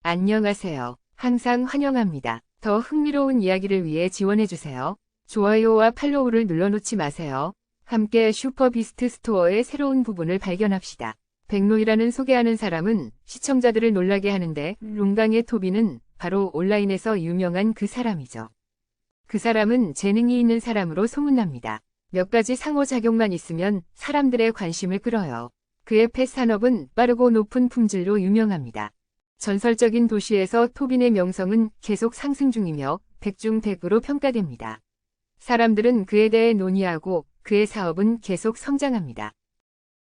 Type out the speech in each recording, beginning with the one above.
안녕하세요. 항상 환영합니다. 더 흥미로운 이야기를 위해 지원해주세요. 좋아요와 팔로우를 눌러놓지 마세요. 함께 슈퍼비스트 스토어의 새로운 부분을 발견합시다. 백로이라는 소개하는 사람은 시청자들을 놀라게 하는데 룽강의 토비는 바로 온라인에서 유명한 그 사람이죠. 그 사람은 재능이 있는 사람으로 소문납니다. 몇 가지 상호작용만 있으면 사람들의 관심을 끌어요. 그의 펫 산업은 빠르고 높은 품질로 유명합니다. 전설적인 도시에서 토빈의 명성은 계속 상승 중이며 100중 100으로 평가됩니다. 사람들은 그에 대해 논의하고 그의 사업은 계속 성장합니다.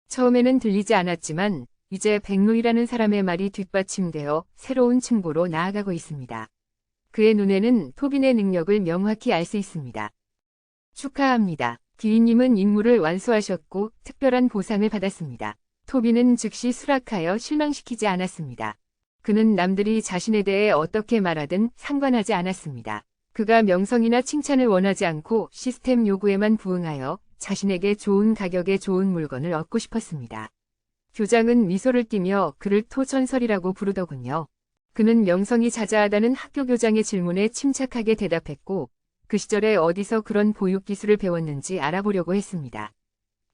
처음에는 들리지 않았지만 이제 백로이라는 사람의 말이 뒷받침되어 새로운 층보로 나아가고 있습니다. 그의 눈에는 토빈의 능력을 명확히 알 수 있습니다. 축하합니다. 기인님은 임무를 완수하셨고 특별한 보상을 받았습니다. 토빈은 즉시 수락하여 실망시키지 않았습니다. 그는 남들이 자신에 대해 어떻게 말하든 상관하지 않았습니다. 그가 명성이나 칭찬을 원하지 않고 시스템 요구에만 부응하여 자신에게 좋은 가격에 좋은 물건을 얻고 싶었습니다. 교장은 미소를 띠며 그를 토전설이라고 부르더군요. 그는 명성이 자자하다는 학교 교장의 질문에 침착하게 대답했고 그 시절에 어디서 그런 보육 기술을 배웠는지 알아보려고 했습니다.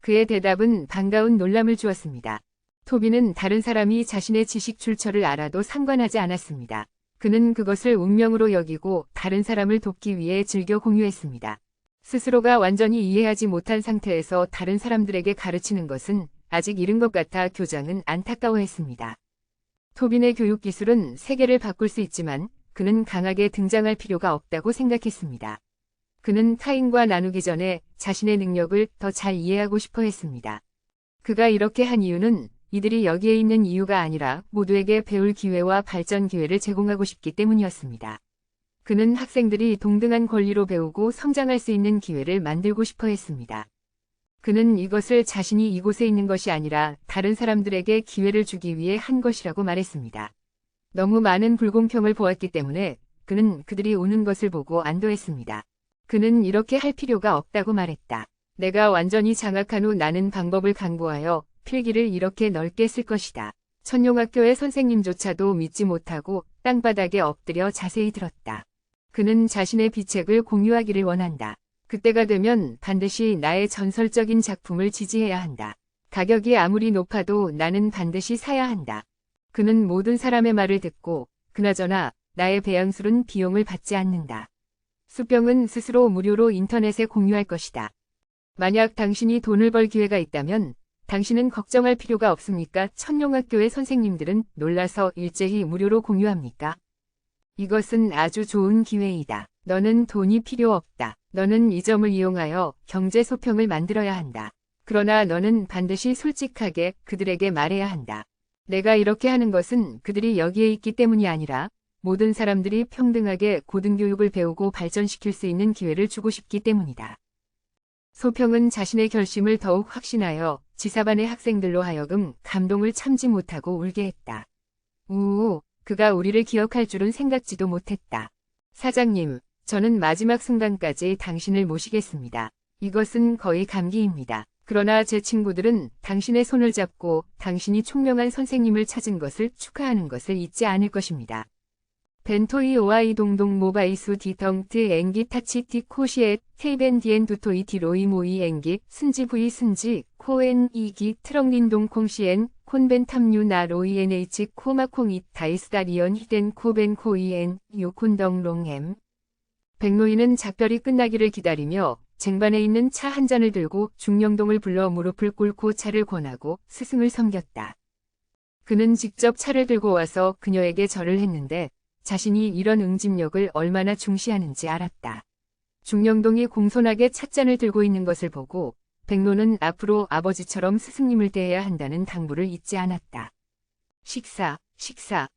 그의 대답은 반가운 놀람을 주었습니다. 토비는 다른 사람이 자신의 지식 출처를 알아도 상관하지 않았습니다. 그는 그것을 운명으로 여기고 다른 사람을 돕기 위해 즐겨 공유했습니다. 스스로가 완전히 이해하지 못한 상태에서 다른 사람들에게 가르치는 것은 아직 이른 것 같아 교장은 안타까워했습니다. 토빈의 교육 기술은 세계를 바꿀 수 있지만 그는 강하게 등장할 필요가 없다고 생각했습니다. 그는 타인과 나누기 전에 자신의 능력을 더 잘 이해하고 싶어 했습니다. 그가 이렇게 한 이유는 이들이 여기에 있는 이유가 아니라 모두에게 배울 기회와 발전 기회를 제공하고 싶기 때문이었습니다. 그는 학생들이 동등한 권리로 배우고 성장할 수 있는 기회를 만들고 싶어 했습니다. 그는 이것을 자신이 이곳에 있는 것이 아니라 다른 사람들에게 기회를 주기 위해 한 것이라고 말했습니다. 너무 많은 불공평을 보았기 때문에 그는 그들이 우는 것을 보고 안도했습니다. 그는 이렇게 할 필요가 없다고 말했다. 내가 완전히 장악한 후 나는 방법을 강구하여 필기를 이렇게 넓게 쓸 것이다. 천룡학교의 선생님조차도 믿지 못하고 땅바닥에 엎드려 자세히 들었다. 그는 자신의 비책을 공유하기를 원한다. 그때가 되면 반드시 나의 전설적인 작품을 지지해야 한다. 가격이 아무리 높아도 나는 반드시 사야 한다. 그는 모든 사람의 말을 듣고 그나저나 나의 배양술은 비용을 받지 않는다. 수병은 스스로 무료로 인터넷에 공유할 것이다. 만약 당신이 돈을 벌 기회가 있다면 당신은 걱정할 필요가 없습니까? 천룡학교의 선생님들은 놀라서 일제히 무료로 공유합니까? 이것은 아주 좋은 기회이다. 너는 돈이 필요 없다. 너는 이 점을 이용하여 경제 소평을 만들어야 한다. 그러나 너는 반드시 솔직하게 그들에게 말해야 한다. 내가 이렇게 하는 것은 그들이 여기에 있기 때문이 아니라 모든 사람들이 평등하게 고등교육을 배우고 발전시킬 수 있는 기회를 주고 싶기 때문이다. 소평은 자신의 결심을 더욱 확신하여 지사반의 학생들로 하여금 감동을 참지 못하고 울게 했다. 우우, 그가 우리를 기억할 줄은 생각지도 못했다. 사장님, 저는 마지막 순간까지 당신을 모시겠습니다. 이것은 거의 감기입니다. 그러나 제 친구들은 당신의 손을 잡고 당신이 총명한 선생님을 찾은 것을 축하하는 것을 잊지 않을 것입니다. 벤토이 오아이 동동 모바이수 디덩트 앵기 타치티 코시에 테이벤 디엔 두토이 디로이 모이 앵기 순지 부이 순지 코엔 이기 트럭린동 콩시엔 콘벤 탐유 나 로이 NH 코마콩이 다이스다리언 히덴 코벤 코이엔 요콘덩 롱햄. 백로이는 작별이 끝나기를 기다리며 쟁반에 있는 차 한 잔을 들고 중령동을 불러 무릎을 꿇고 차를 권하고 스승을 섬겼다. 그는 직접 차를 들고 와서 그녀에게 절을 했는데 자신이 이런 응집력을 얼마나 중시하는지 알았다. 중령동이 공손하게 찻잔을 들고 있는 것을 보고 백로는 앞으로 아버지처럼 스승님을 대해야 한다는 당부를 잊지 않았다. 식사,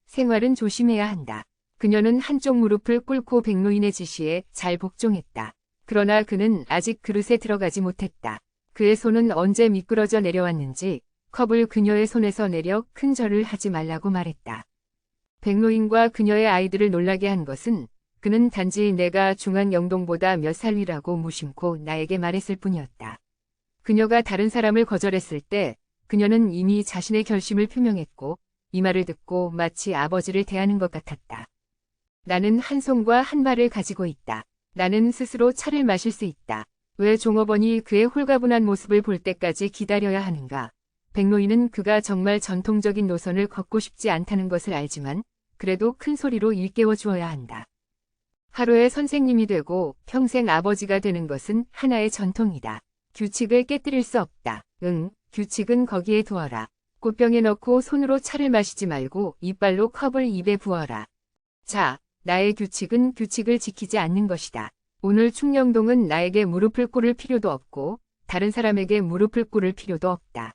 생활은 조심해야 한다. 그녀는 한쪽 무릎을 꿇고 백로인의 지시에 잘 복종했다. 그러나 그는 아직 그릇에 들어가지 못했다. 그의 손은 언제 미끄러져 내려왔는지 컵을 그녀의 손에서 내려 큰 절을 하지 말라고 말했다. 백로인과 그녀의 아이들을 놀라게 한 것은 그는 단지 내가 중앙영동보다 몇 살 위라고 무심코 나에게 말했을 뿐이었다. 그녀가 다른 사람을 거절했을 때 그녀는 이미 자신의 결심을 표명했고 이 말을 듣고 마치 아버지를 대하는 것 같았다. 나는 한 손과 한 발을 가지고 있다. 나는 스스로 차를 마실 수 있다. 왜 종업원이 그의 홀가분한 모습을 볼 때까지 기다려야 하는가? 백노인은 그가 정말 전통적인 노선을 걷고 싶지 않다는 것을 알지만 그래도 큰 소리로 일깨워 주어야 한다. 하루의 선생님이 되고 평생 아버지가 되는 것은 하나의 전통이다. 규칙을 깨뜨릴 수 없다. 응, 규칙은 거기에 두어라. 꽃병에 넣고 손으로 차를 마시지 말고 이빨로 컵을 입에 부어라. 자, 나의 규칙은 규칙을 지키지 않는 것이다. 오늘 충령동은 나에게 무릎을 꿇을 필요도 없고 다른 사람에게 무릎을 꿇을 필요도 없다.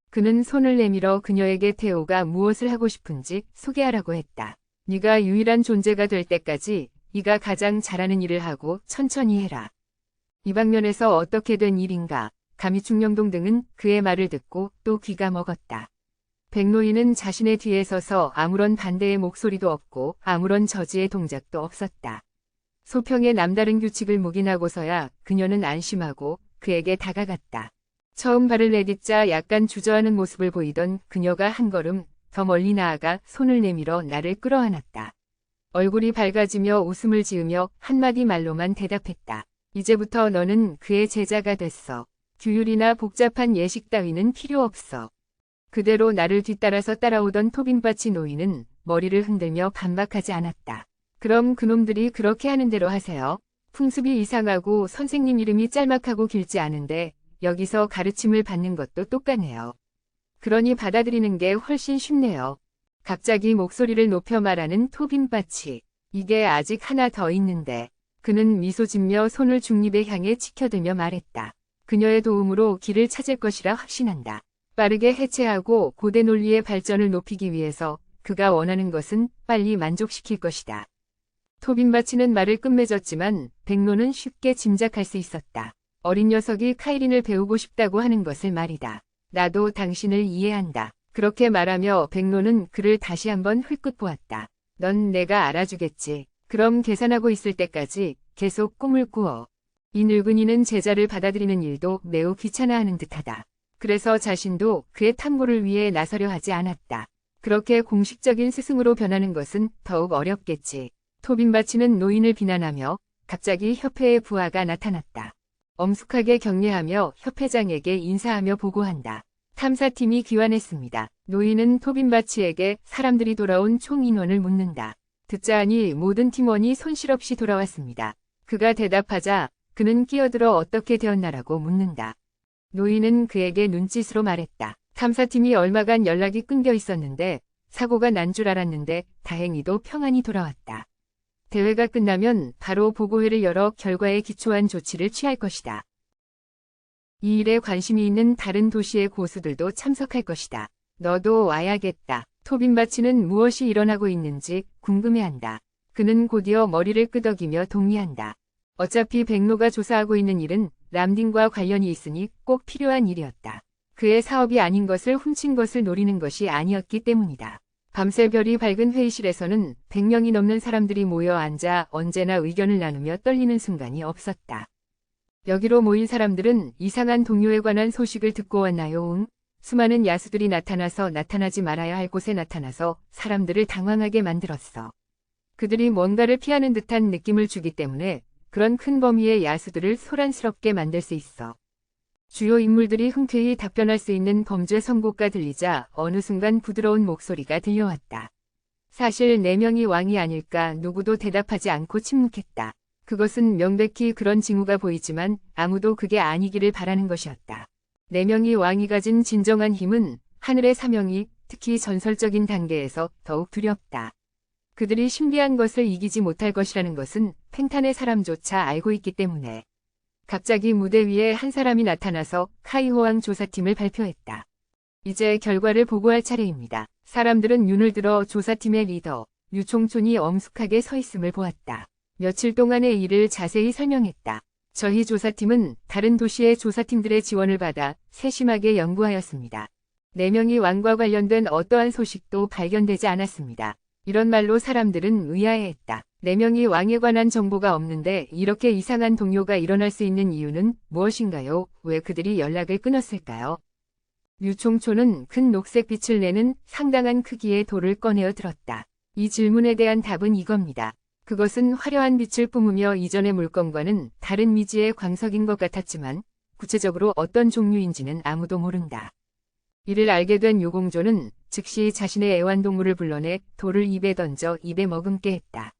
그는 손을 내밀어 그녀에게 태호가 무엇을 하고 싶은지 소개하라고 했다. 네가 유일한 존재가 될 때까지 네가 가장 잘하는 일을 하고 천천히 해라. 이 방면에서 어떻게 된 일인가? 감히 충령동 등은 그의 말을 듣고 또 귀가 먹었다. 백노인은 자신의 뒤에 서서 아무런 반대의 목소리도 없고 아무런 저지의 동작도 없었다. 소평의 남다른 규칙을 묵인하고서야 그녀는 안심하고 그에게 다가갔다. 처음 발을 내딛자 약간 주저하는 모습을 보이던 그녀가 한 걸음 더 멀리 나아가 손을 내밀어 나를 끌어안았다. 얼굴이 밝아지며 웃음을 지으며 한마디 말로만 대답했다. 이제부터 너는 그의 제자가 됐어. 규율이나 복잡한 예식 따위는 필요 없어. 그대로 나를 뒤따라서 따라오던 토빈바치 노인은 머리를 흔들며 반박하지 않았다. 그럼 그놈들이 그렇게 하는 대로 하세요. 풍습이 이상하고 선생님 이름이 짤막하고 길지 않은데 여기서 가르침을 받는 것도 똑같네요. 그러니 받아들이는 게 훨씬 쉽네요. 갑자기 목소리를 높여 말하는 토빈바치. 이게 아직 하나 더 있는데. 그는 미소 짓며 손을 중립에 향해 치켜들며 말했다. 그녀의 도움으로 길을 찾을 것이라 확신한다. 빠르게 해체하고 고대 논리의 발전을 높이기 위해서 그가 원하는 것은 빨리 만족시킬 것이다. 토빈바치는 말을 끝맺었지만 백노는 쉽게 짐작할 수 있었다. 어린 녀석이 카이린을 배우고 싶다고 하는 것을 말이다. 나도 당신을 이해한다. 그렇게 말하며 백노는 그를 다시 한번 흘끗 보았다. 넌 내가 알아주겠지. 그럼 계산하고 있을 때까지 계속 꿈을 꾸어. 이 늙은이는 제자를 받아들이는 일도 매우 귀찮아하는 듯하다. 그래서 자신도 그의 탐구를 위해 나서려 하지 않았다. 그렇게 공식적인 스승으로 변하는 것은 더욱 어렵겠지. 토빈바치는 노인을 비난하며 갑자기 협회의 부하가 나타났다. 엄숙하게 격려하며 협회장에게 인사하며 보고한다. 탐사팀이 귀환했습니다. 노인은 토빈바치에게 사람들이 돌아온 총 인원을 묻는다. 듣자 하니 모든 팀원이 손실없이 돌아왔습니다. 그가 대답하자 그는 끼어들어 어떻게 되었나라고 묻는다. 노인은 그에게 눈짓으로 말했다. 탐사팀이 얼마간 연락이 끊겨 있었는데 사고가 난 줄 알았는데 다행히도 평안히 돌아왔다. 대회가 끝나면 바로 보고회를 열어 결과에 기초한 조치를 취할 것이다. 이 일에 관심이 있는 다른 도시의 고수들도 참석할 것이다. 너도 와야겠다. 토빈바치는 무엇이 일어나고 있는지 궁금해한다. 그는 곧이어 머리를 끄덕이며 동의한다. 어차피 백노가 조사하고 있는 일은 람딘과 관련이 있으니 꼭 필요한 일이었다. 그의 사업이 아닌 것을 훔친 것을 노리는 것이 아니었기 때문이다. 밤새 별이 밝은 회의실에서는 100명이 넘는 사람들이 모여 앉아 언제나 의견을 나누며 떨리는 순간이 없었다. 여기로 모인 사람들은 이상한 동료에 관한 소식을 듣고 왔나요? 응? 수많은 야수들이 나타나서 나타나지 말아야 할 곳에 나타나서 사람들을 당황하게 만들었어. 그들이 뭔가를 피하는 듯한 느낌을 주기 때문에 그런 큰 범위의 야수들을 소란스럽게 만들 수 있어. 주요 인물들이 흔쾌히 답변할 수 있는 범죄 선고가 들리자 어느 순간 부드러운 목소리가 들려왔다. 사실 4명이 왕이 아닐까. 누구도 대답하지 않고 침묵했다. 그것은 명백히 그런 징후가 보이지만 아무도 그게 아니기를 바라는 것이었다. 4명이 왕이 가진 진정한 힘은 하늘의 사명이 특히 전설적인 단계에서 더욱 두렵다. 그들이 신비한 것을 이기지 못할 것이라는 것은 팽탄의 사람조차 알고 있기 때문에. 갑자기 무대 위에 한 사람이 나타나서 카이호왕 조사팀을 발표했다. 이제 결과를 보고할 차례입니다. 사람들은 눈을 들어 조사팀의 리더 류총촌이 엄숙하게 서 있음을 보았다. 며칠 동안의 일을 자세히 설명했다. 저희 조사팀은 다른 도시의 조사팀들의 지원을 받아 세심하게 연구하였습니다. 4명이 왕과 관련된 어떠한 소식도 발견되지 않았습니다. 이런 말로 사람들은 의아해했다. 4명이 왕에 관한 정보가 없는데 이렇게 이상한 동요가 일어날 수 있는 이유는 무엇인가요? 왜 그들이 연락을 끊었을까요? 류총초는 큰 녹색 빛을 내는 상당한 크기의 돌을 꺼내어 들었다. 이 질문에 대한 답은 이겁니다. 그것은 화려한 빛을 뿜으며 이전의 물건과는 다른 미지의 광석인 것 같았지만 구체적으로 어떤 종류인지는 아무도 모른다. 이를 알게 된 유공조는 즉시 자신의 애완동물을 불러내 돌을 입에 던져 입에 머금게 했다.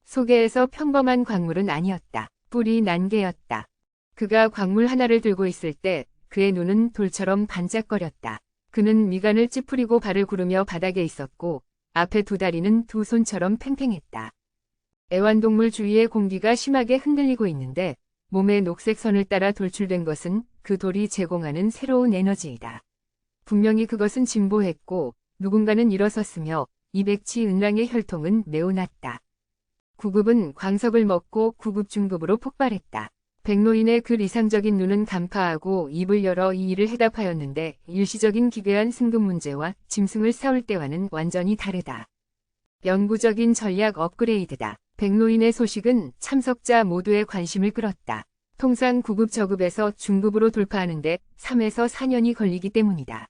속에에서 평범한 광물은 아니었다. 뿔이 난개였다. 그가 광물 하나를 들고 있을 때 그의 눈은 돌처럼 반짝거렸다. 그는 미간을 찌푸리고 발을 구르며 바닥에 있었고 앞에 두 다리는 두 손처럼 팽팽했다. 애완동물 주위의 공기가 심하게 흔들리고 있는데 몸의 녹색 선을 따라 돌출된 것은 그 돌이 제공하는 새로운 에너지이다. 분명히 그것은 진보했고 누군가는 일어섰으며 이백치 은랑의 혈통은 매우 낮다. 구급은 광석을 먹고 구급 중급으로 폭발했다. 백노인의 그 이상적인 눈은 간파하고 입을 열어 이 일을 해답하였는데 일시적인 기괴한 승급 문제와 짐승을 싸울 때와는 완전히 다르다. 영구적인 전략 업그레이드다. 백노인의 소식은 참석자 모두의 관심을 끌었다. 통상 구급 저급에서 중급으로 돌파하는데 3에서 4년이 걸리기 때문이다.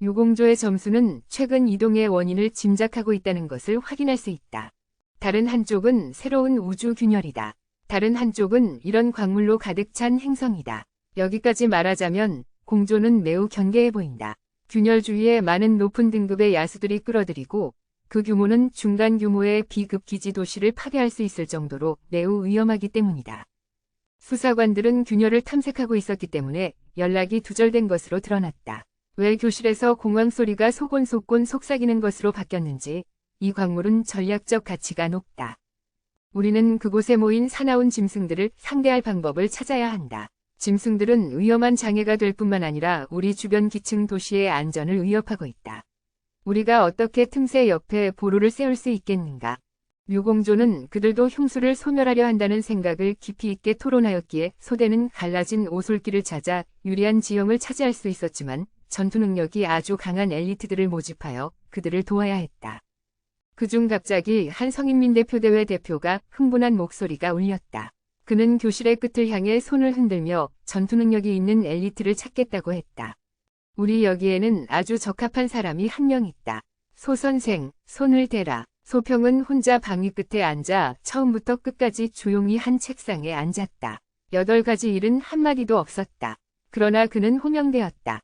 유공조의 점수는 최근 이동의 원인을 짐작하고 있다는 것을 확인할 수 있다. 다른 한쪽은 새로운 우주 균열이다. 다른 한쪽은 이런 광물로 가득 찬 행성이다. 여기까지 말하자면 공조는 매우 견고해 보인다. 균열 주위에 많은 높은 등급의 야수들이 끌어들이고 그 규모는 중간 규모의 비급 기지 도시를 파괴할 수 있을 정도로 매우 위험하기 때문이다. 수사관들은 균열을 탐색하고 있었기 때문에 연락이 두절된 것으로 드러났다. 왜 교실에서 공황 소리가 소곤소곤 속삭이는 것으로 바뀌었는지 이 광물은 전략적 가치가 높다. 우리는 그곳에 모인 사나운 짐승들을 상대할 방법을 찾아야 한다. 짐승들은 위험한 장애가 될 뿐만 아니라 우리 주변 기층 도시의 안전을 위협하고 있다. 우리가 어떻게 틈새 옆에 보루를 세울 수 있겠는가? 류공조는 그들도 흉수를 소멸하려 한다는 생각을 깊이 있게 토론하였기에 소대는 갈라진 오솔길을 찾아 유리한 지형을 차지할 수 있었지만 전투 능력이 아주 강한 엘리트들을 모집하여 그들을 도와야 했다. 그중 갑자기 한 성인민대표대회 대표가 흥분한 목소리가 울렸다. 그는 교실의 끝을 향해 손을 흔들며 전투 능력이 있는 엘리트를 찾겠다고 했다. 우리 여기에는 아주 적합한 사람이 한 명 있다. 소 선생, 손을 대라. 소평은 혼자 방위 끝에 앉아 처음부터 끝까지 조용히 한 책상에 앉았다. 8가지 일은 한마디도 없었다. 그러나 그는 호명되었다.